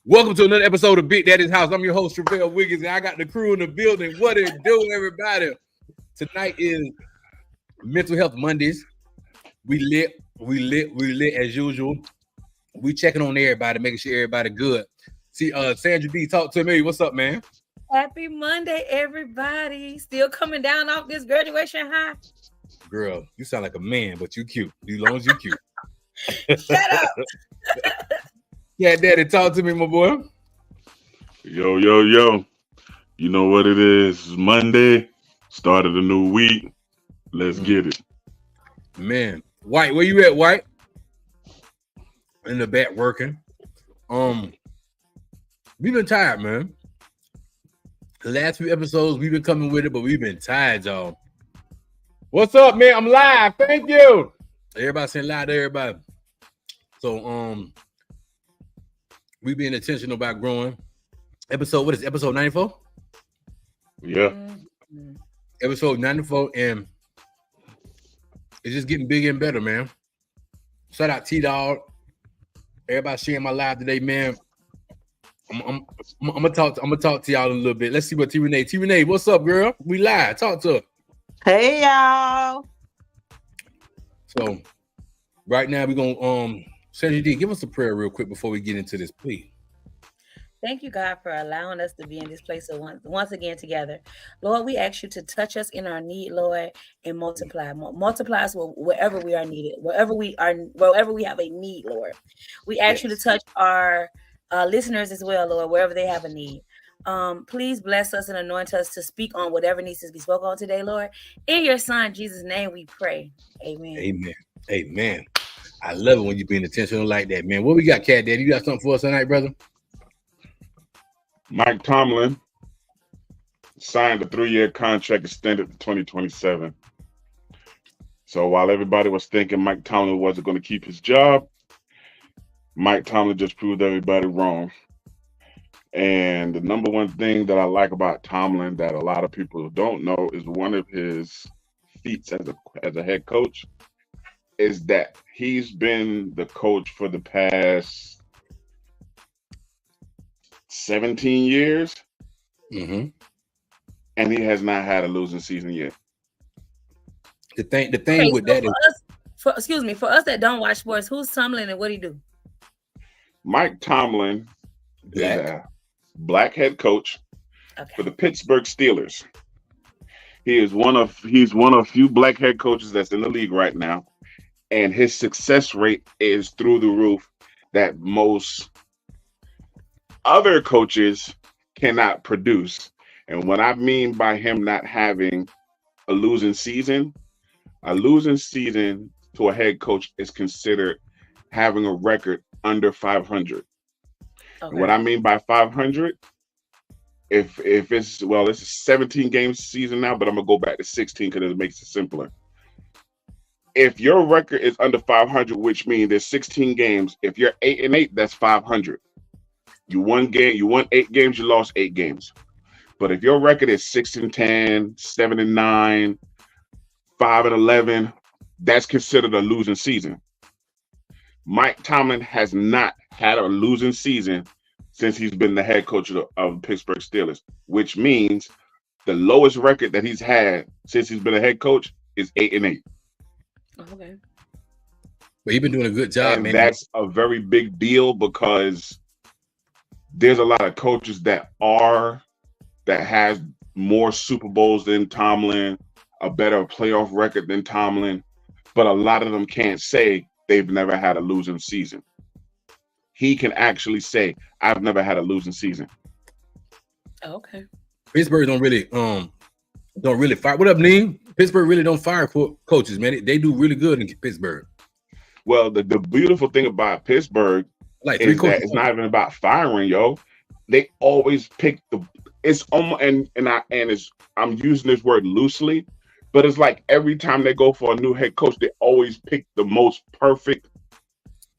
Welcome to another episode of Big Daddy's House. I'm your host, Travell Wiggins, and I got the crew in the building. What it do, everybody? Tonight is Mental Health Mondays. We lit as usual. We checking on everybody, making sure everybody good. See, Sandra D, talk to me. What's up, man? Happy Monday, everybody. Still coming down off this graduation high. Girl, you sound like a man, but you cute. As long as you cute. Shut up. Yeah, Daddy, talk to me, my boy. Yo. You know what it is. It's Monday. Start of the new week. Let's get it. Man. White, where you at, White? In the back working. We've been tired, man. The last few episodes, we've been coming with it, but we've been tired, y'all. What's up, man? I'm live. Thank you. Everybody saying live to everybody. So, we being intentional about growing. What is episode 94? Yeah. Mm-hmm. Episode 94, and it's just getting bigger and better, man. Shout out T-Dog. Everybody sharing my live today, man. I'm gonna talk to y'all a little bit. Let's see what T-Renee, what's up, girl? We live. Talk to her. Hey y'all. So right now we're gonna Sandra D, give us a prayer real quick before we get into this, please. Thank you, God, for allowing us to be in this place once again together. Lord, we ask you to touch us in our need, Lord, and multiply. Multiply us wherever we are needed, wherever we have a need, Lord. We ask you to touch our listeners as well, Lord, wherever they have a need. Please bless us and anoint us to speak on whatever needs to be spoken on today, Lord. In your Son, Jesus' name, we pray. Amen. Amen. I love it when you're being intentional like that, man. What we got, Cat Daddy? You got something for us tonight, brother? Mike Tomlin signed a 3-year contract extended to 2027. So while everybody was thinking Mike Tomlin wasn't going to keep his job, Mike Tomlin just proved everybody wrong. And the number one thing that I like about Tomlin that a lot of people don't know is one of his feats as a head coach is that he's been the coach for the past 17 years, and he has not had a losing season yet. The thing with that is, for us that don't watch sports, who's Tomlin and what he do? Mike Tomlin is a black head coach for the Pittsburgh Steelers. He's one of few black head coaches that's in the league right now, and his success rate is through the roof that most other coaches cannot produce. And what I mean by him not having a losing season to a head coach is considered having a record under 500. Okay. What I mean by 500, if it's a 17 game season now, but I'm gonna go back to 16 because it makes it simpler. If your record is under 500, which means there's 16 games, if you're 8-8, that's 500. You won 8 games, you lost 8 games. But if your record is 6-10, 7-9, 5-11, that's considered a losing season. Mike Tomlin has not had a losing season since he's been the head coach of the Pittsburgh Steelers, which means the lowest record that he's had since he's been a head coach is 8-8. Okay. But he's been doing a good job, and man. That's a very big deal because there's a lot of coaches that has more Super Bowls than Tomlin, a better playoff record than Tomlin, but a lot of them can't say they've never had a losing season. He can actually say, I've never had a losing season. Okay. Pittsburgh don't really fire. What up, Neem? Pittsburgh really don't fire coaches, man. They do really good in Pittsburgh. Well, the beautiful thing about Pittsburgh is that it's not even about firing, yo. They always pick it's almost I'm using this word loosely, but it's like every time they go for a new head coach, they always pick the most perfect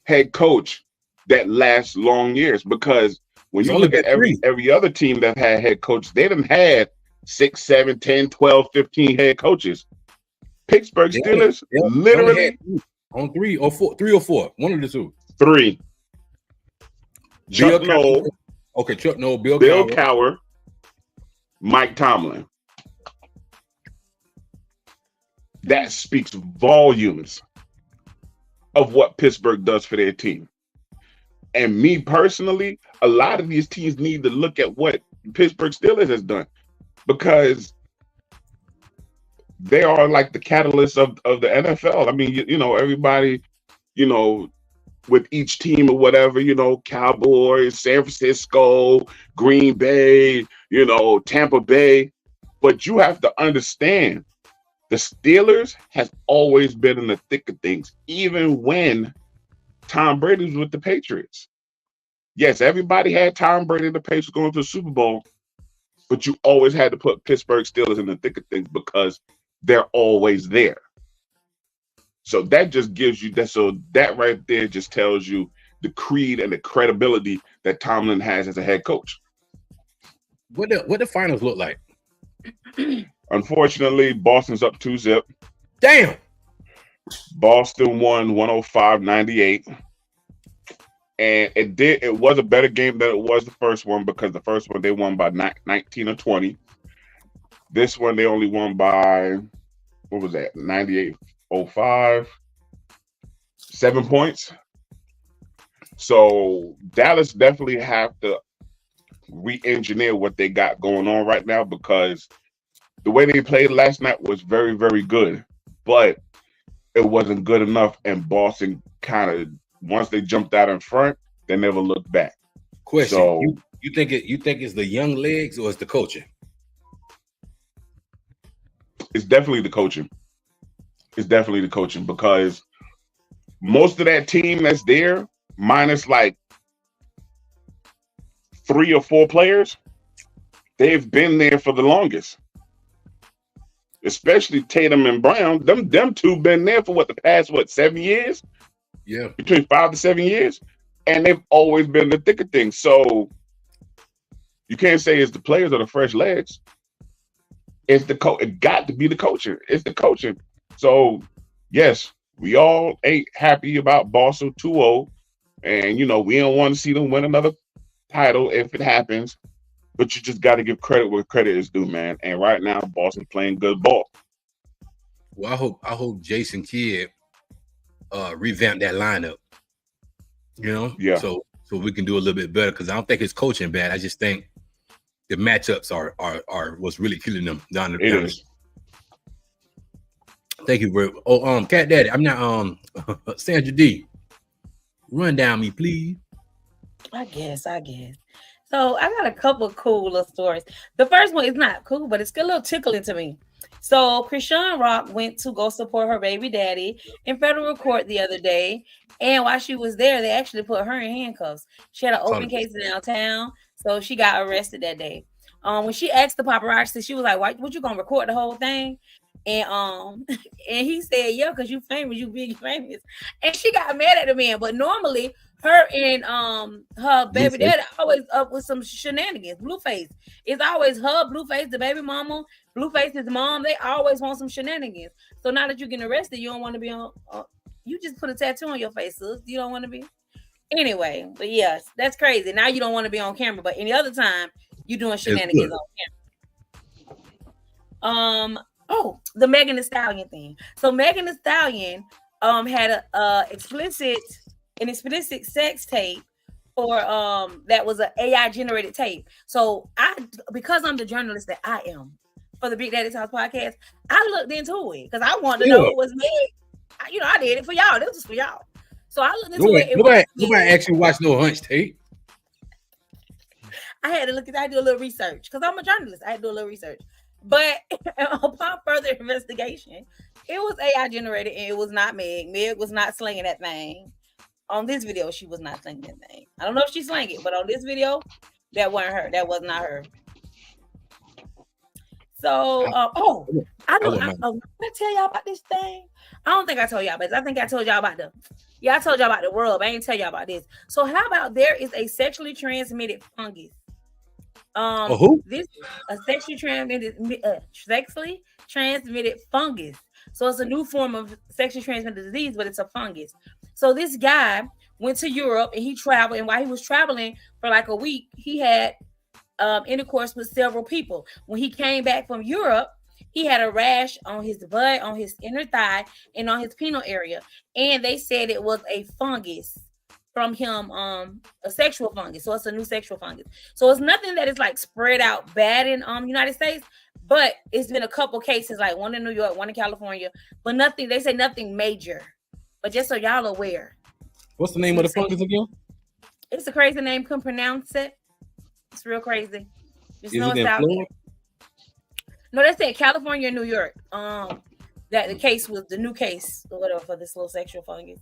head coach that lasts long years. Because when you look at every other team that had head coaches, they done had 6, 7, 10, 12, 15 head coaches. Pittsburgh Steelers literally on 3 or 4, one of the two. 3. Chuck Noll. Okay, Chuck Noll, Bill Cowher, Mike Tomlin. That speaks volumes of what Pittsburgh does for their team. And me personally, a lot of these teams need to look at what Pittsburgh Steelers has done, because they are like the catalyst of the NFL. I mean, you know, everybody, you know, with each team or whatever, you know, Cowboys, San Francisco, Green Bay, you know, Tampa Bay. But you have to understand, the Steelers has always been in the thick of things, even when Tom Brady was with the Patriots. Yes, everybody had Tom Brady and the Patriots going to the Super Bowl, but you always had to put Pittsburgh Steelers in the thick of things because they're always there. So that just gives you that. So that right there just tells you the creed and the credibility that Tomlin has as a head coach. What the finals look like? Unfortunately, Boston's up 2-0. Damn. Boston won 105-98. And it was a better game than it was the first one, because the first one they won by 19 or 20. This one they only won by, what was that, 98-05, 7 points. So Dallas definitely have to re-engineer what they got going on right now, because the way they played last night was very, very good, but it wasn't good enough. And Boston kind of, once they jumped out in front, they never looked back. Question: So, you think it's the young legs or it's the coaching? It's definitely the coaching. It's definitely the coaching, because most of that team that's there, minus like 3 or 4 players, they've been there for the longest. Especially Tatum and Brown. Them two been there for the past 7 years? Yeah. Between 5 to 7 years. And they've always been in the thick of things. So you can't say it's the players or the fresh legs. It's the coach. It got to be the coaching. It's the coaching. So yes, we all ain't happy about Boston 2-0. And you know, we don't want to see them win another title if it happens. But you just got to give credit where credit is due, man. And right now, Boston playing good ball. Well, I hope Jason Kidd revamp that lineup. You know, yeah. So we can do a little bit better, because I don't think his coaching bad. I just think the matchups are what's really killing them down the. It is. Thank you very. Oh, Cat Daddy, I'm not Sandra D. Run down me, please. I guess. So I got a couple of cool little stories. The first one is not cool, but it's a little tickling to me. So Krishan Rock went to go support her baby daddy in federal court the other day. And while she was there, they actually put her in handcuffs. She had an open case downtown, so she got arrested that day. When she asked the paparazzi, she was like, "Why? What, you gonna record the whole thing?" And he said, "Yeah, because you famous, you big famous." And she got mad at the man. But normally, her and her baby daddy always up with some shenanigans. Blueface. It's always her, Blueface, the baby mama, Blueface, his mom. They always want some shenanigans. So now that you're getting arrested, you don't want to be on. You just put a tattoo on your face, sis. You don't want to be. Anyway, but yes, that's crazy. Now you don't want to be on camera, but any other time you doing shenanigans on camera. Oh, the Megan Thee Stallion thing. So Megan Thee Stallion had an explicit sex tape for that was an AI generated tape. So because I'm the journalist that I am for the Big Daddy's House podcast, I looked into it because I wanted to know what was made. I did it for y'all. This was for y'all. So I looked into it. Nobody actually watched no hunch tape. I had to look at. I do a little research because I'm a journalist. I had to do a little research. But upon further investigation, it was AI generated and it was not Meg. Meg was not slinging that thing. On this video, she was not slinging that thing. I don't know if she slang it, but on this video, that wasn't her. That was not her. So, I know. Did I tell y'all about this thing? I don't think I told y'all about this. I think I told y'all about I told y'all about the world, but I didn't tell y'all about this. So, how about there is a sexually transmitted fungus? This a sexually transmitted fungus. So it's a new form of sexually transmitted disease, but it's a fungus. So this guy went to Europe and he traveled. And while he was traveling for like a week, he had intercourse with several people. When he came back from Europe, he had a rash on his butt, on his inner thigh, and on his penile area. And they said it was a fungus from him, a sexual fungus. So it's a new sexual fungus. So it's nothing that is like spread out bad in United States, but it's been a couple cases, like one in New York, one in California, but nothing, they say nothing major. But just so y'all aware. What's the name of the fungus again? It's a crazy name, couldn't pronounce it. It's real crazy. Just know it's out there. No, they said California and New York. That the case was the new case or whatever for this little sexual fungus.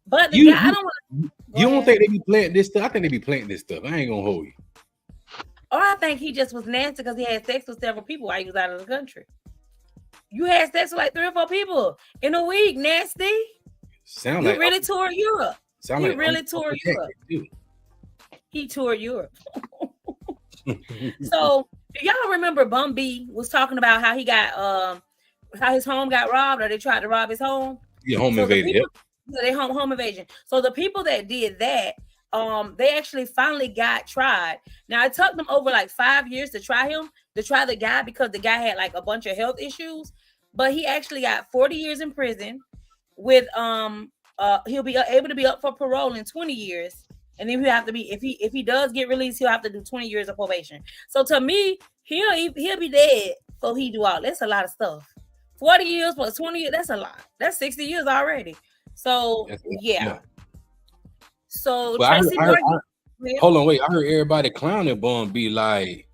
But the guy, I don't want. You don't think they be planting this stuff? I think they be planting this stuff. I ain't gonna hold you. Or I think he just was nasty because he had sex with several people while he was out of the country. You had sex with like 3 or 4 people in a week, nasty. Sound you like really toured Europe. Sound he like really toured Europe. Dude. He toured Europe. So do y'all remember Bun B was talking about how he got how his home got robbed, or they tried to rob his home? Yeah, home invasion. They home invasion. So the people that did that, they actually finally got tried. Now it took them over like 5 years to try the guy, because the guy had like a bunch of health issues. But he actually got 40 years in prison with he'll be able to be up for parole in 20 years. And then he'll have to be, if he does get released, he'll have to do 20 years of probation. So to me, he'll be dead before he do all. That's a lot of stuff. 40 years plus 20 years, that's a lot. That's 60 years already. So yeah. So Tracy Morgan, hold on, wait. I heard everybody clowning Bun B like,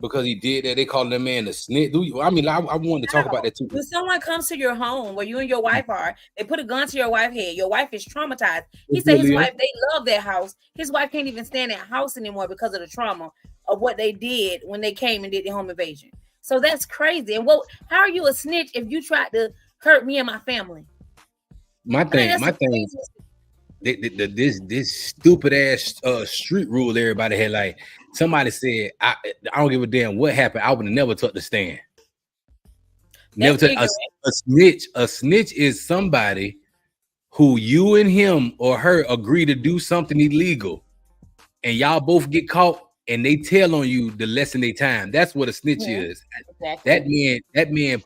because he did that, they call that man a snitch. I mean, I wanted to talk about that too. When someone comes to your home where you and your wife are, they put a gun to your wife's head. Your wife is traumatized. He said his wife, they love that house. His wife can't even stand that house anymore because of the trauma of what they did when they came and did the home invasion. So that's crazy. And how are you a snitch if you tried to hurt me and my family? My thing, this stupid ass street rule everybody had. Like somebody said, I don't give a damn what happened. I would have never took the stand. Never took a snitch. A snitch is somebody who you and him or her agree to do something illegal, and y'all both get caught, and they tell on you to lessen their time. That's what a snitch is. Exactly. That man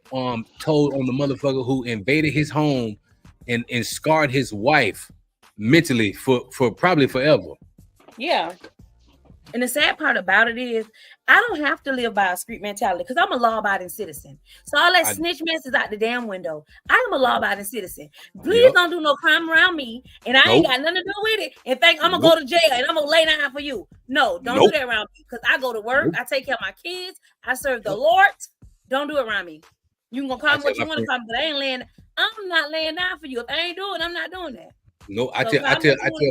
told on the motherfucker who invaded his home and scarred his wife mentally for probably forever. Yeah. And the sad part about it is I don't have to live by a street mentality because I'm a law-abiding citizen. So all that snitch mess is out the damn window. I am a law-abiding citizen. Please don't do no crime around me, and I ain't got nothing to do with it. And think I'm gonna go to jail and I'm gonna lay down for you. No, don't do that around me, because I go to work, I take care of my kids, I serve the Lord. Don't do it around me. You can call me what you want to call me, but I'm not laying down for you. If I ain't doing it, I'm not doing that. No, I tell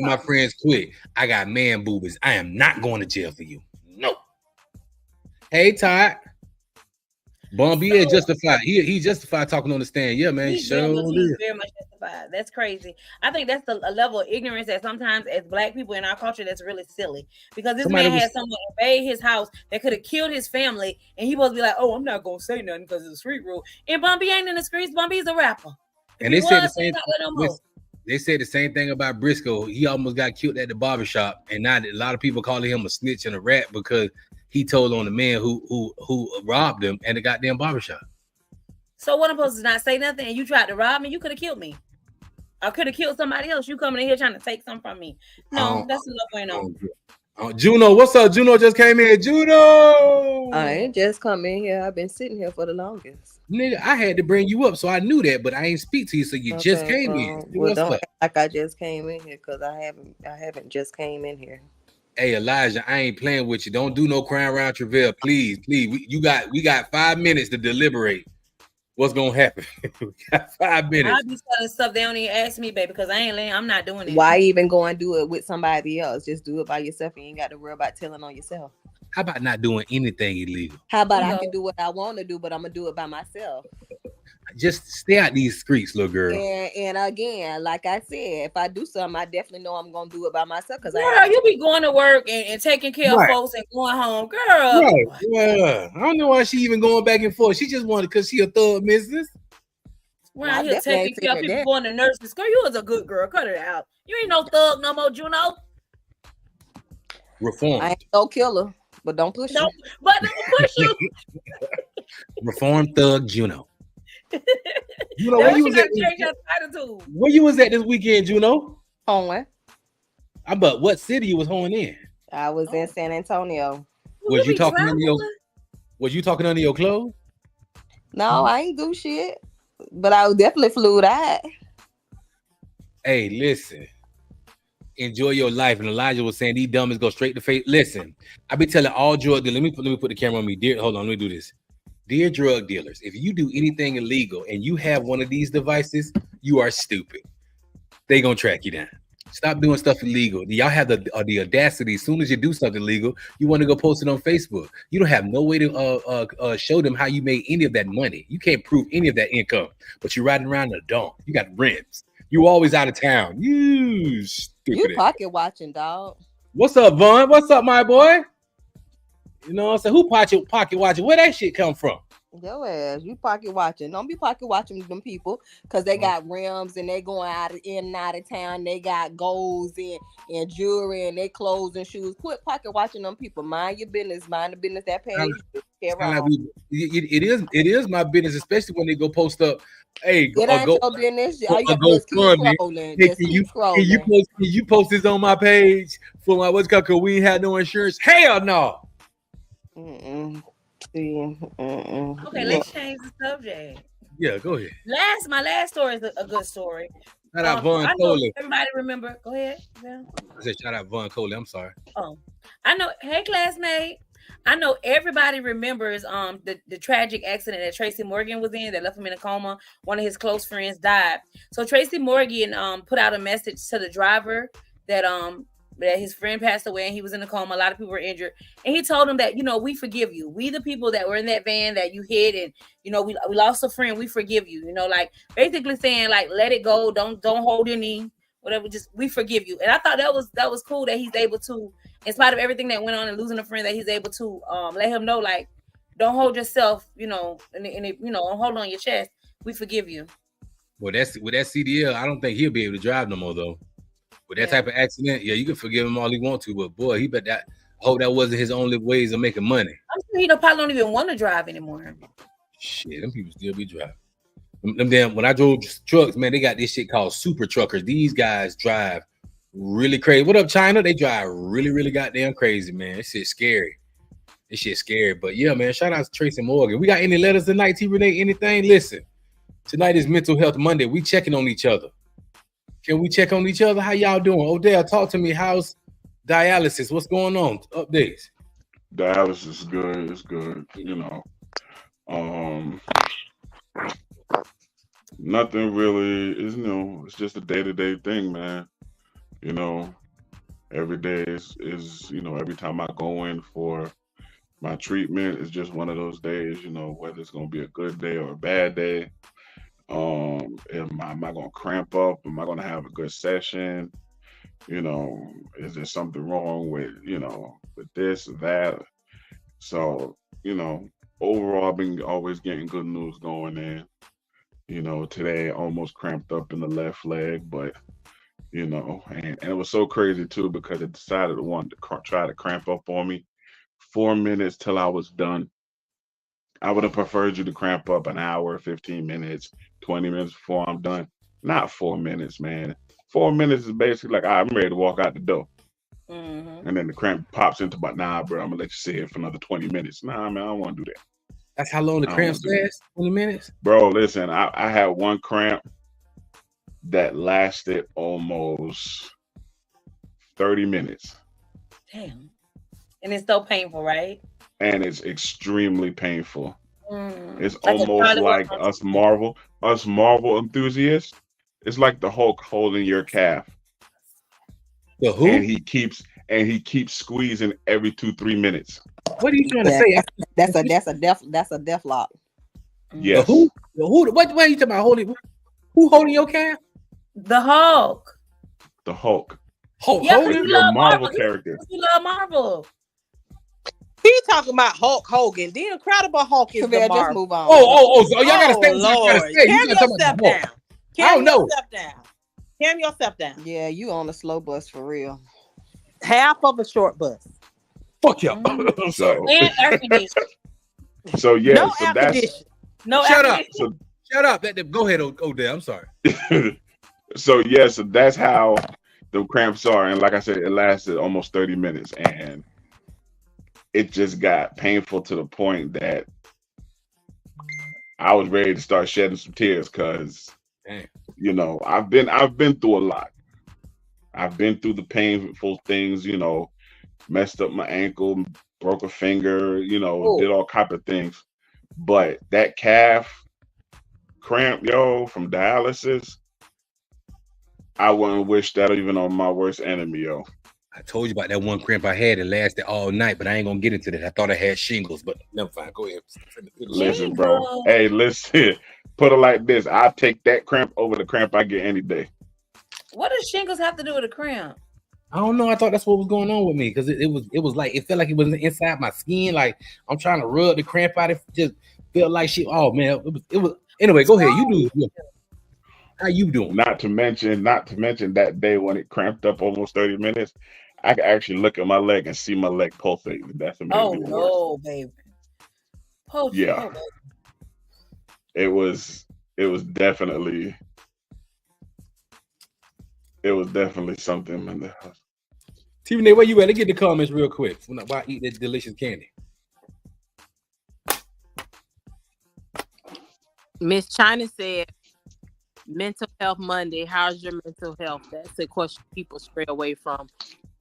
my friends quick, I got man boobies. I am not going to jail for you. No. Hey, Todd. Bun B is justified. He justified talking on the stand. Yeah, man. He's very much justified. That's crazy. I think that's a level of ignorance that sometimes as Black people in our culture that's really silly. Because this man had someone invade his house that could have killed his family, and he was be like, "Oh, I'm not gonna say nothing because it's a street rule." And Bun B ain't in the streets. Bun B's a rapper. And they said the same thing. They said the same thing about Briscoe. He almost got killed at the barbershop, and now a lot of people calling him a snitch and a rat because he told on the man who robbed him at the goddamn barbershop. So what, I'm supposed to not say nothing, and you tried to rob me? You could have killed me. I could have killed somebody else. You coming in here trying to take something from me? No, that's enough going on. Juno, what's up? Juno just came in. Juno, I ain't just come in here. I've been sitting here for the longest. Nigga, I had to bring you up, so I knew that, but I ain't speak to you, so you just came in. Well, don't act like I just came in here, because I haven't just came in here. Hey, Elijah, I ain't playing with you. Don't do no crime around Travell, please. We got 5 minutes to deliberate what's gonna happen. We got 5 minutes. I'll be telling stuff they don't even ask me, baby, because I'm not doing it. Why even go and do it with somebody else? Just do it by yourself. You ain't got to worry about telling on yourself. How about not doing anything illegal? How about I can do what I want to do, but I'm gonna do it by myself? Just stay out these streets, little girl. And again, like I said, if I do something, I definitely know I'm gonna do it by myself. Because you be going to work and taking care of folks and going home, girl. Right. Yeah. I don't know why she even going back and forth. She just wanted because she a thug, missus. Around here taking care of people going to nurses. Girl, you was a good girl. Cut it out. You ain't no thug no more, Juno. Reform. I ain't no killer, but don't push you. But don't push you. Reform thug Juno. Juno, where you was at? Where you was at this weekend, Juno? Homeland. But what city you was honing in? I was in San Antonio. Was you talking under your? Was you talking under your clothes? No, I ain't do shit. But I was definitely flew that. Hey, listen. Enjoy your life. And Elijah was saying these dummies go straight to face. Listen, I be telling all drug dealers. Let me put the camera on me. Hold on, let me do this. Dear drug dealers, if you do anything illegal and you have one of these devices, you are stupid. They gonna track you down. Stop doing stuff illegal. Y'all have the audacity. As soon as you do something illegal, you want to go post it on Facebook. You don't have no way to show them how you made any of that money. You can't prove any of that income, but you're riding around in a donk. You got rims. You always out of town. You stupid. You pocket watching, dog. What's up, Vaughn? What's up, my boy? You know what I'm saying? Who pocket watching? Where that shit come from? Yo ass, you pocket watching. Don't be pocket watching them people because they got rims and they going in and out of town. They got golds and jewelry and they clothes and shoes. Quit pocket watching them people. Mind your business. Mind the business that pays. It is my business, especially when they go post up. Hey, it ain't your business. All you gotta do is Can you post this on my page for my what's called? Cause we ain't had no insurance. Hell no. Okay, let's change the subject. Yeah, go ahead. My last story is a good story. Shout out Vaughn Coley. Everybody remember? Go ahead. Yeah. I said shout out Vaughn Coley. I'm sorry. Oh, I know. Hey, classmate. I know everybody remembers the tragic accident that Tracy Morgan was in that left him in a coma. One of his close friends died. So Tracy Morgan put out a message to the driver that his friend passed away and he was in a coma. A lot of people were injured. And he told him that, we forgive you. We the people that were in that van that you hit and, we lost a friend. We forgive you. Like basically saying like, let it go. Don't hold any, whatever. Just, we forgive you. And I thought that was cool that he's able to, in spite of everything that went on and losing a friend, that he's able to let him know, like, don't hold yourself, and hold on your chest. We forgive you. Well, with that CDL, I don't think he'll be able to drive no more though. With that type of accident, yeah, you can forgive him all he want to, but boy, he bet that. I hope that wasn't his only ways of making money. I'm sure he probably don't even want to drive anymore. Shit, them people still be driving. Them damn, when I drove trucks, man, they got this shit called super truckers. These guys drive really crazy. What up, China? They drive really, really goddamn crazy, man. This shit's scary. But yeah, man, shout out to Tracy Morgan. We got any letters tonight, T. Renee? Anything? Listen, tonight is Mental Health Monday. We checking on each other. Can we check on each other? How y'all doing? Odell, talk to me. How's dialysis? What's going on? Updates. Dialysis is good. It's good. Nothing really is new. It's just a day-to-day thing, man. Every day is every time I go in for my treatment, it's just one of those days, whether it's going to be a good day or a bad day. Am I going to cramp up? Am I going to have a good session? Is there something wrong with, with this or that? So, overall, I've been always getting good news going in. Today I almost cramped up in the left leg, but, and it was so crazy too, because it decided to want to try to cramp up on me 4 minutes till I was done. I would have preferred you to cramp up an hour, 15 minutes, 20 minutes before I'm done. Not 4 minutes, man. 4 minutes is basically like, I'm ready to walk out the door. Mm-hmm. And then the cramp pops into, but nah, bro, I'm going to let you sit here for another 20 minutes. Nah, man, I don't want to do that. That's how long the cramps last? 20 minutes? Bro, listen, I had one cramp that lasted almost 30 minutes. Damn. And it's so painful, right? And it's extremely painful. It's almost like us Marvel enthusiasts. It's like the Hulk holding your calf. The who? And he keeps squeezing every 2-3 minutes. What are you trying to say? That's a death lock. Yes. The who? What are you talking about? Who holding your calf? The Hulk. The Hulk. Hulk yeah, holding your Marvel character. You love Marvel. He talking about Hulk Hogan. The Incredible Hulk is Chevelle, the just Marvel. move on. So y'all gotta stay. Lord. Gotta stay. Calm You gotta talk yourself about the Hulk. down. I don't know. Calm yourself down. Yeah, you on the slow bus for real. Half of a short bus. Fuck y'all. I'm sorry. And air conditioning. So yeah, No so air that's conditioning. No Shut air up. conditioning. Shut up. Go ahead, Odell. I'm sorry. so yeah, so that's how the cramps are. And like I said, it lasted almost 30 minutes. And it just got painful to the point that I was ready to start shedding some tears because you know, I've been through a lot. I've been through the painful things, you know, messed up my ankle, broke a finger, you know, did all type of things. But that calf cramp, yo, from dialysis, I wouldn't wish that even on my worst enemy, yo. I told you about that one cramp I had. It lasted all night, but I ain't gonna get into that. I thought I had shingles, but never mind. Go ahead. Listen, bro. Hey, listen. Put it like this: I take that cramp over the cramp I get any day. What does shingles have to do with a cramp? I don't know. I thought that's what was going on with me because it was like it felt like it was inside my skin. Like I'm trying to rub the cramp out. It just felt like shit. Oh man, it was. Anyway, go ahead. You do. How you doing? Not to mention that day when it cramped up almost 30 minutes, I could actually look at my leg and see my leg pulsating. That's amazing. Oh no, baby. Yeah. Baby. It was definitely something in the house. TV, where you at? Let's get the comments real quick. While I eat this delicious candy. Miss China said, Mental Health Monday. How's your mental health? That's a question people stray away from.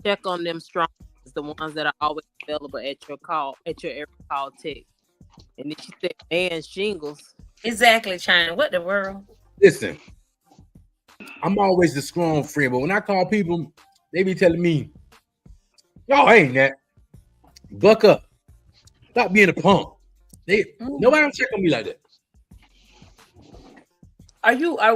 Check on them strong, the ones that are always available at your every call text. And then she said, man, shingles. Exactly, China. What the world? Listen, I'm always the strong friend, but when I call people, they be telling me, "Y'all ain't that. Buck up. Stop being a punk." Nobody don't check on me like that.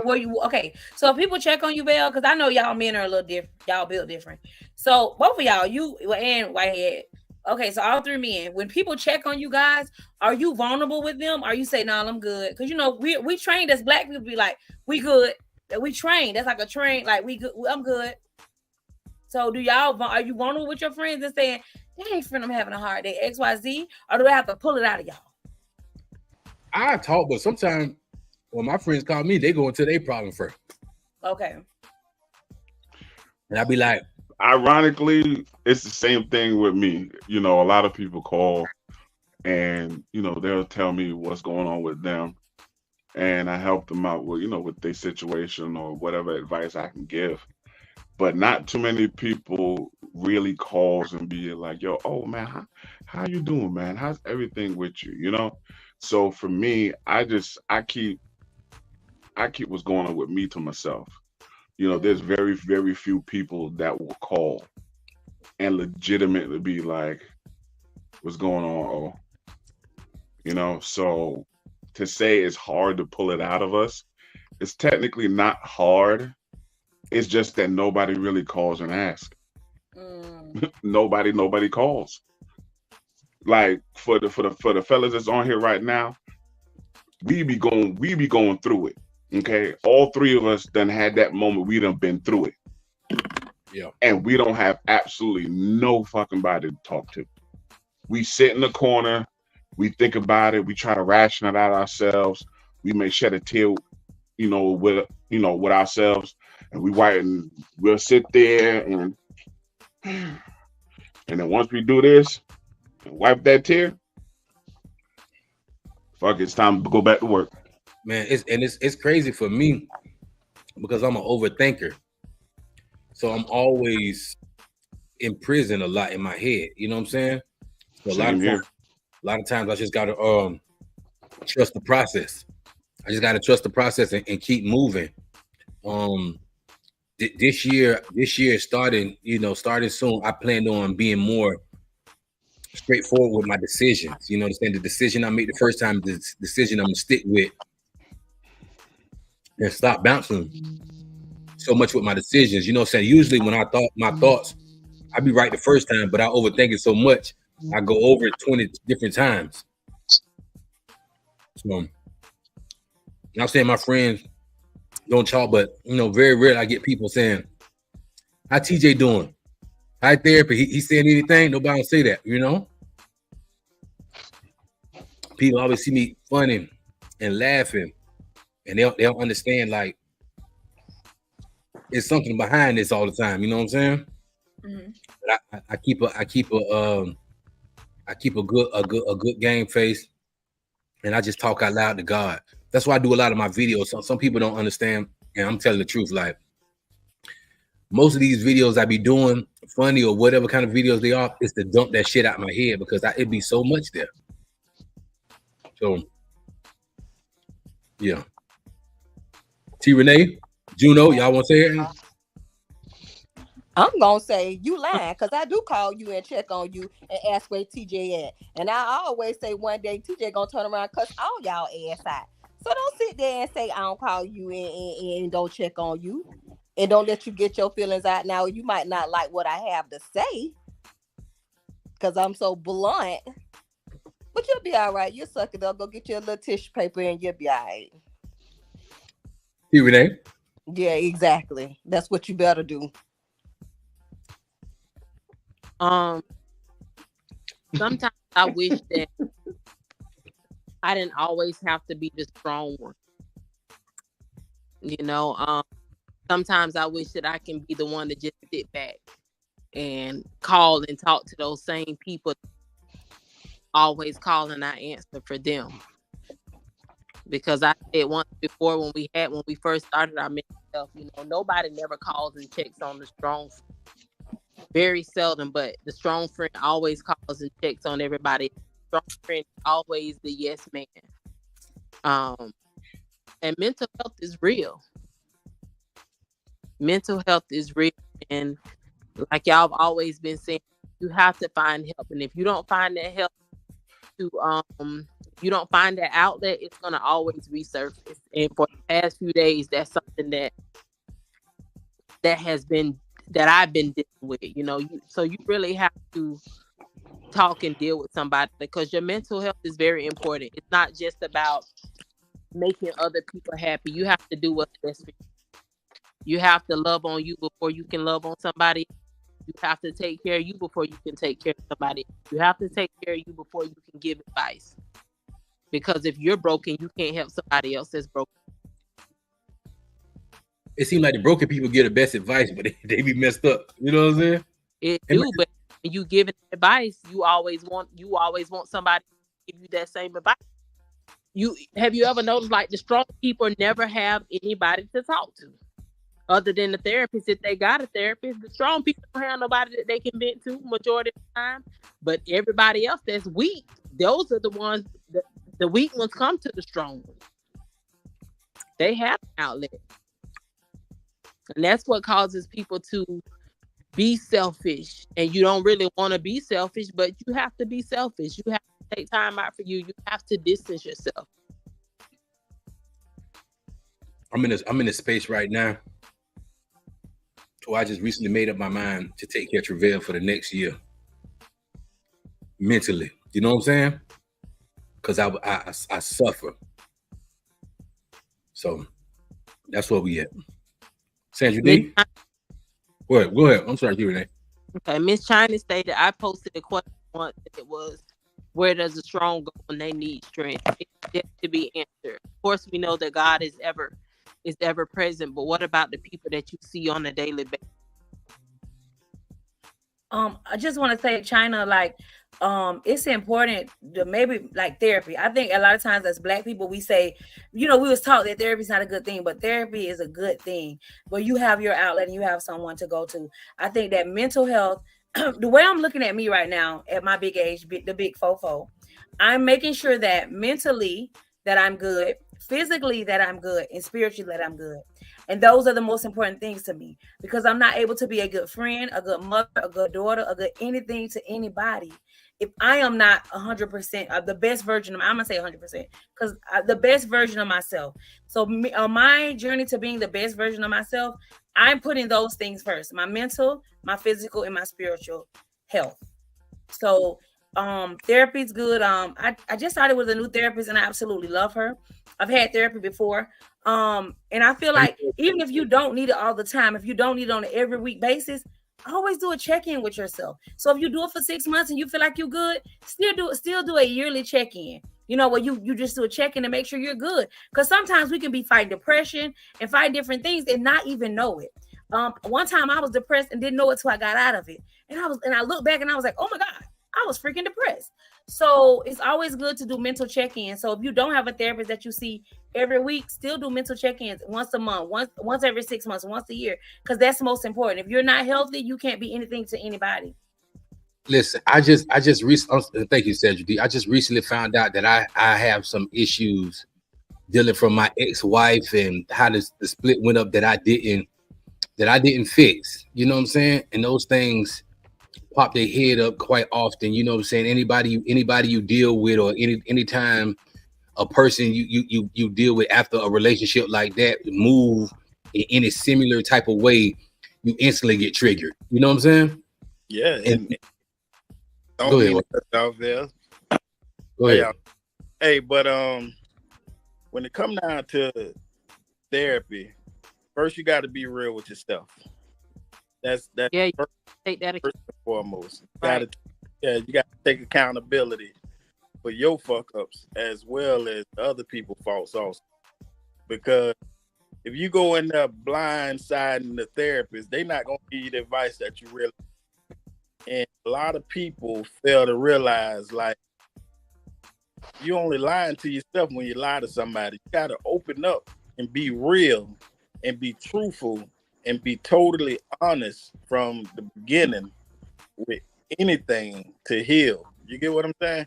Were you okay? So if people check on you, Belle, because I know y'all men are a little different. Y'all built different. So both of y'all, you and Whitehead. Okay, so all three men. When people check on you guys, are you vulnerable with them? Or you say, "No, I'm good"? Because you know we trained as black people to be like, "We good." That we train. That's like a train. Like we good. I'm good. So are you vulnerable with your friends and saying, "Dang, friend, I'm having a hard day, XYZ," or do I have to pull it out of y'all? I talk, but sometimes when my friends call me, they go into their problem first. Okay. And I be like, ironically, it's the same thing with me. You know, a lot of people call and, you know, they'll tell me what's going on with them. And I help them out with, you know, with their situation or whatever advice I can give. But not too many people really calls and be like, "Yo, oh man, how you doing, man? How's everything with you?" You know? So for me, I keep what's going on with me to myself. You know, there's very, very few people that will call and legitimately be like, "What's going on?" Oh, you know, so to say it's hard to pull it out of us, it's technically not hard. It's just that nobody really calls and asks. Nobody calls. Like for the fellas that's on here right now, we be going through it. Okay, all three of us done had that moment. We done been through it. Yeah, and we don't have absolutely no fucking body to talk to. We sit in the corner. We think about it. We try to ration it out ourselves. We may shed a tear, with ourselves, and we'll sit there and then once we do this, and wipe that tear. Fuck, it's time to go back to work. Man, it's crazy for me because I'm an overthinker. So I'm always in prison a lot in my head. You know what I'm saying? So a lot of times I just gotta trust the process. I just gotta trust the process and keep moving. This year starting soon, I planned on being more straightforward with my decisions. You know what I'm saying? The decision I made the first time, the decision I'm gonna stick with and stop bouncing so much with my decisions. You know what I'm saying? Usually when I thought my thoughts, I'd be right the first time, but I overthink it so much I go over it 20 different times. So I'm saying my friends don't talk, but very rarely I get people saying, "How TJ doing? How therapy?" He saying anything? Nobody will say that, People always see me funny and laughing, and they don't understand like it's something behind this all the time. You know what I'm saying? Mm-hmm. But I keep a good game face, and I just talk out loud to God. That's why I do a lot of my videos. Some people don't understand, and I'm telling the truth. Like most of these videos I be doing, funny or whatever kind of videos they are, is to dump that shit out my head because it be so much there. So, yeah. T. Renee, Juno, y'all want to say anything? I'm gonna say you lying because I do call you and check on you and ask where TJ at. And I always say one day TJ gonna turn around and cuss all y'all ass out. So don't sit there and say I don't call you and don't check on you. And don't let you get your feelings out. Now you might not like what I have to say because I'm so blunt. But you'll be all right. You suck it up. Go get you a little tissue paper and you'll be all right. T. Renee? Yeah, exactly. That's what you better do. Sometimes I wish that I didn't always have to be the strong one. Sometimes I wish that I can be the one to just sit back and call and talk to those same people. Always call and I answer for them. Because I said once before when we first started our mental health, nobody never calls and checks on the strong. Very seldom, but the strong friend always calls and checks on everybody. Strong friend is always the yes man. And mental health is real. Mental health is real, and like y'all have always been saying, you have to find help. And if you don't find that help, you don't find that outlet, it's gonna always resurface. And for the past few days, that's something that has been that I've been dealing with. So you really have to talk and deal with somebody because your mental health is very important. It's not just about making other people happy. You have to do what's best for you. You have to love on you before you can love on somebody. You have to take care of you before you can take care of somebody. You have to take care of you before you can give advice. Because if you're broken, you can't help somebody else that's broken. It seems like the broken people get the best advice, but they be messed up. You know what I'm saying? It do, but when you give advice, you always want somebody to give you that same advice. Have you ever noticed like the strong people never have anybody to talk to? Other than the therapist, if they got a therapist, the strong people don't have nobody that they can vent to majority of the time. But everybody else that's weak, those are the ones, the weak ones come to the strong ones. They have an outlet. And that's what causes people to be selfish. And you don't really want to be selfish, but you have to be selfish. You have to take time out for you. You have to distance yourself. I'm in a space right now. So I just recently made up my mind to take care of Travail for the next year. Mentally. You know what I'm saying? Because I suffer. So that's where we at. Sandra D? Go ahead. I'm sorry, Renee. Okay, Miss China stated, I posted a question once and it was, where does the strong go when they need strength? It's yet to be answered. Of course, we know that God is ever present, but what about the people that you see on a daily basis? I just want to say, China, like, it's important to maybe like therapy. I think a lot of times as Black people, we say, we was taught that therapy is not a good thing, but therapy is a good thing. But you have your outlet and you have someone to go to. I think that mental health, the way I'm looking at me right now at my big age, the big fofo, I'm making sure that mentally that I'm good, physically that I'm good, and spiritually that I'm good. And those are the most important things to me, because I'm not able to be a good friend, a good mother, a good daughter, a good anything to anybody if I am not 100% of the best version of, I'm gonna say 100%, because the best version of myself. So on my journey to being the best version of myself, I'm putting those things first: my mental, my physical, and my spiritual health. So Therapy's good. I just started with a new therapist and I absolutely love her. I've had therapy before. And I feel like even if you don't need it all the time, if you don't need it on an every week basis, always do a check-in with yourself. So if you do it for 6 months and you feel like you're good, still do a yearly check-in. You know, where you just do a check-in to make sure you're good. Because sometimes we can be fighting depression and fighting different things and not even know it. One time I was depressed and didn't know it till I got out of it. And I looked back and I was like, oh my God, I was freaking depressed. So it's always good to do mental check-ins. So if you don't have a therapist that you see every week, still do mental check-ins once a month, once every 6 months, once a year, because that's most important. If you're not healthy, you can't be anything to anybody. Listen, I just recently, thank you, Cedric D. I just recently found out that I have some issues dealing from my ex-wife and how the split went up that I didn't fix. You know what I'm saying? And those things pop their head up quite often. You know what I'm saying? Anybody you deal with, or anytime a person you deal with after a relationship like that move in a similar type of way, you instantly get triggered. You know what I'm saying? Yeah. And go ahead. Out there. Go ahead. Hey, but when it comes down to therapy, first you got to be real with yourself. That's Yeah, first, take that. first and foremost. Right. You got to take accountability for your fuck ups as well as other people's faults also. Because if you go in there blindsiding the therapist, they're not gonna give you the advice that you really. And a lot of people fail to realize, like, you only lying to yourself when you lie to somebody. You got to open up and be real and be truthful and be totally honest from the beginning with anything to heal. You get what I'm saying?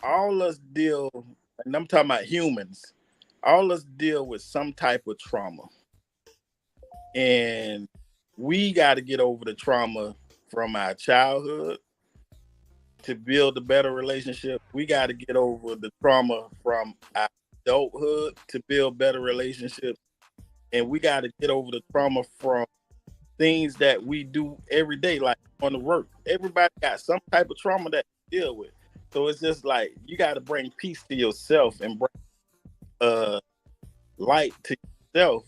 All us deal, and I'm talking about humans, all us deal with some type of trauma. And we got to get over the trauma from our childhood to build a better relationship. We got to get over the trauma from our adulthood to build better relationships. And we got to get over the trauma from things that we do every day, like on the work. Everybody got some type of trauma that you deal with. So it's just like, you got to bring peace to yourself and bring light to yourself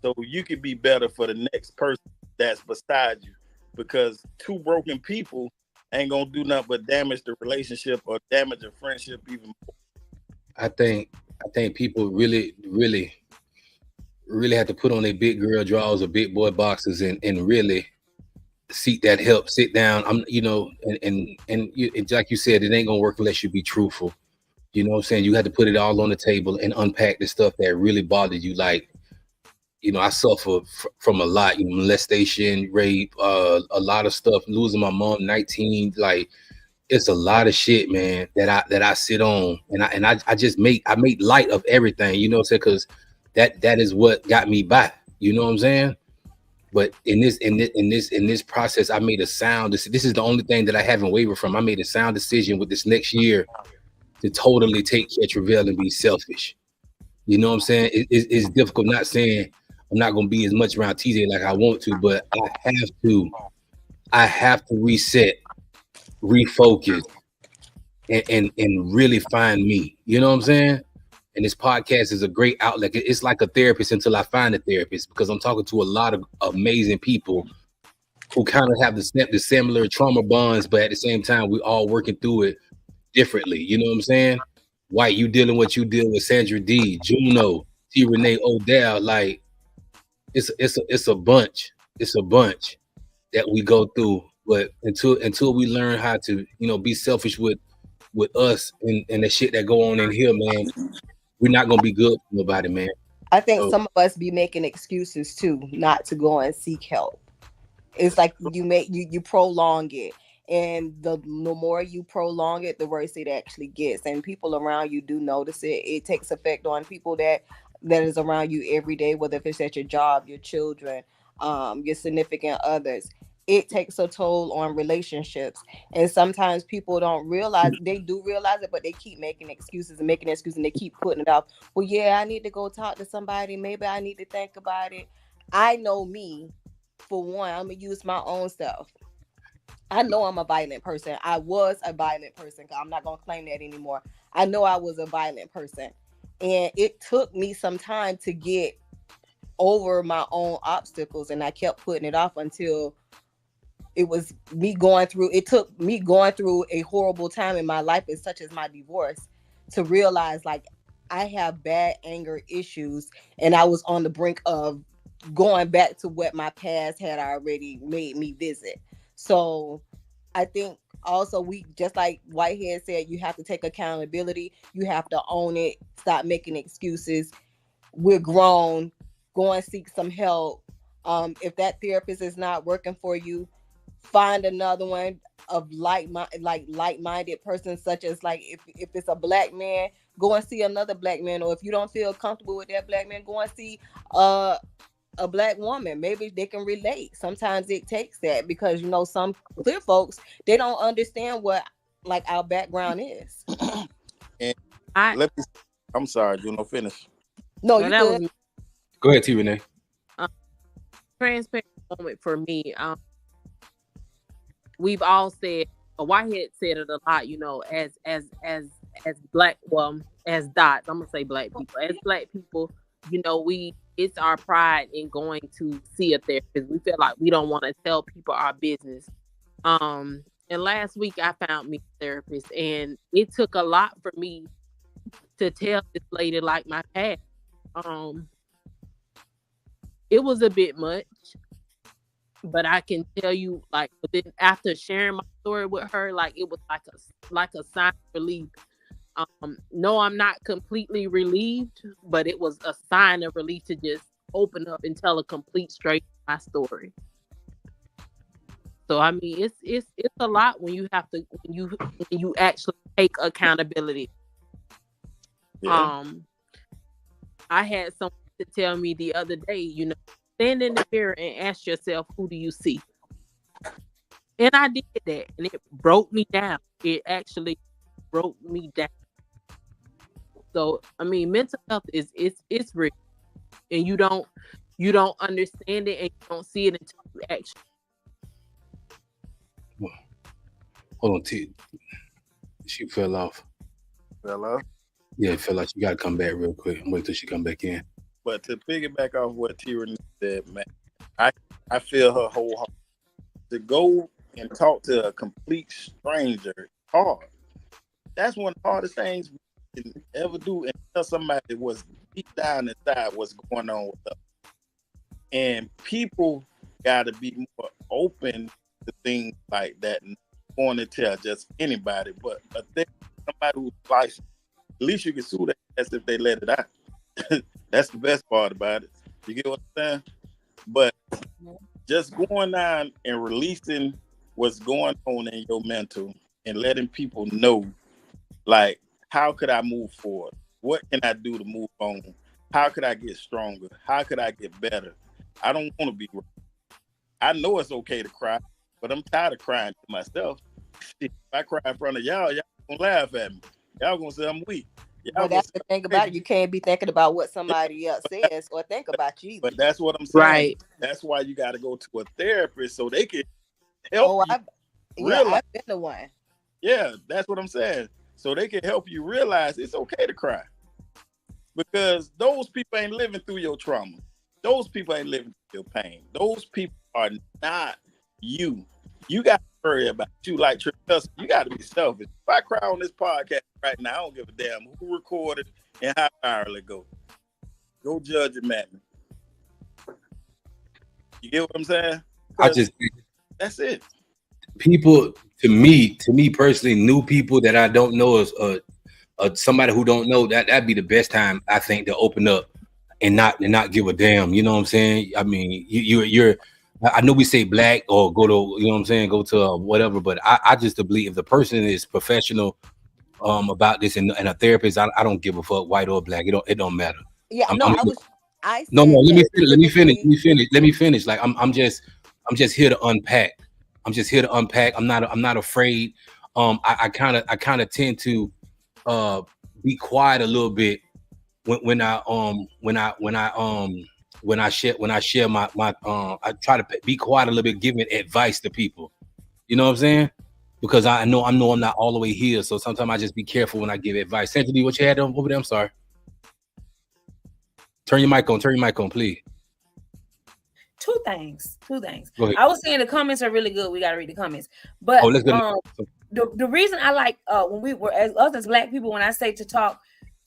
so you can be better for the next person that's beside you. Because two broken people ain't gonna do nothing but damage the relationship or damage a friendship even more. I think people really have to put on their big girl drawers or big boy boxes and really seek that help. Sit down. And like you said, it ain't gonna work unless you be truthful. You know what I'm saying? You had to put it all on the table and unpack the stuff that really bothered you. Like, I suffer from a lot, molestation, rape, a lot of stuff, losing my mom, 19, like, it's a lot of shit, man, that I sit on, and I just make light of everything, you know what I'm saying? Because that is what got me by, you know what I'm saying? But in this process, I made a sound. This is the only thing that I haven't wavered from. I made a sound decision with this next year to totally take Ketraville and be selfish. You know what I'm saying? It's difficult not saying I'm not going to be as much around TJ like I want to, but I have to reset, refocus, and really find me. You know what I'm saying? And this podcast is a great outlet. It's like a therapist until I find a therapist, because I'm talking to a lot of amazing people who kind of have the similar trauma bonds, but at the same time, we all working through it differently. You know what I'm saying? White, you dealing with Sandra D, Juno, T. Renee Odell, like, it's a bunch that we go through, but until we learn how to be selfish with us and the shit that go on in here, man, we're not gonna be good for nobody, man. I think some of us be making excuses too not to go and seek help. It's like you prolong it, and the more you prolong it, the worse it actually gets, and people around you do notice it. It takes effect on people that is around you every day, whether if it's at your job, your children, your significant others. It takes a toll on relationships, and sometimes people don't realize. They do realize it, but they keep making excuses, and they keep putting it off. Well, yeah, I need to go talk to somebody. Maybe I need to think about it. I know me, for one. I'm gonna use my own self. I know I'm a violent person. I was a violent person. I'm not gonna claim that anymore. I know I was a violent person, and it took me some time to get over my own obstacles, and I kept putting it off until it was me going through. It took me going through a horrible time in my life, as such as my divorce, to realize like I have bad anger issues, and I was on the brink of going back to what my past had already made me visit. So I think also, we just like Whitehead said, you have to take accountability. You have to own it. Stop making excuses. We're grown. Go and seek some help. If that therapist is not working for you, find another one of like-minded person, such as like if it's a black man, go and see another black man. Or if you don't feel comfortable with that black man, go and see a black woman. Maybe they can relate. Sometimes it takes that, because some clear folks, they don't understand what like our background is. And I'm sorry, Juno, finish. No, you good. Go ahead, T. Renee. Transparent moment for me. We've all said, Whitehead said it a lot, as black, as dots, I'm gonna say black people, as black people, it's our pride in going to see a therapist. We feel like we don't want to tell people our business. And last week I found me a therapist, and it took a lot for me to tell this lady like my past. It was a bit much, but I can tell you, like, after sharing my story with her, like, it was like a sign of relief. No, I'm not completely relieved, but it was a sign of relief to just open up and tell a complete straight my story. So I mean, it's a lot when you have to when you actually take accountability. Yeah. I had someone to tell me the other day, stand in the mirror and ask yourself, who do you see? And I did that, and it broke me down. It actually broke me down. So I mean, mental health is real, and you don't understand it, and you don't see it until you actually. Hold on, T. She fell off. Fell off? Yeah, it fell off. You got to come back real quick. Wait till she come back in. But to piggyback off what T. Renee said, man, I feel her whole heart. To go and talk to a complete stranger, hard. That's one of the hardest things we can ever do, and tell somebody what's deep down inside what's going on with them. And people got to be more open to things like that and want to tell just anybody. But somebody who's licensed, at least you can sue them as if they let it out. That's the best part about it. You get what I'm saying? But just going down and releasing what's going on in your mental and letting people know, like, how could I move forward? What can I do to move on? How could I get stronger? How could I get better? I don't want to be right. I know it's okay to cry, but I'm tired of crying to myself. If I cry in front of y'all gonna laugh at me. Y'all gonna say I'm weak. Well, that's the thing about it. You can't be thinking about what somebody else says or think about you either. But that's what I'm saying. Right. That's why you got to go to a therapist so they can help you realize. I've been the one. Yeah, that's what I'm saying. So they can help you realize it's okay to cry. Because those people ain't living through your trauma. Those people ain't living through your pain. Those people are not you. You got to worry about you. Like, you got to be selfish. If I cry on this podcast right now, I don't give a damn who recorded and how viral it goes. Go judge it, man. You get what I'm saying? I just think that's it. People, to me personally, new people that I don't know is somebody who don't know, that'd be the best time, I think, to open up and not give a damn. You know what I'm saying? I mean, you're I know we say black or go to, you know what I'm saying, go to whatever, but I just believe if the person is professional about this and a therapist, I don't give a fuck, white or black. It don't matter. Yeah, let me finish. Like I'm just here to unpack. I'm not afraid. I kind of tend to be quiet a little bit when I share my I try to be quiet a little bit, giving advice to people. You know what I'm saying? Because I know I'm not all the way here, so sometimes I just be careful when I give advice. Sandra D, what you had over there? I'm sorry. Turn your mic on, please. Two things. Go ahead. I was saying the comments are really good. We got to read the comments. But let's go. The reason I like when we were as Black people, when I say to talk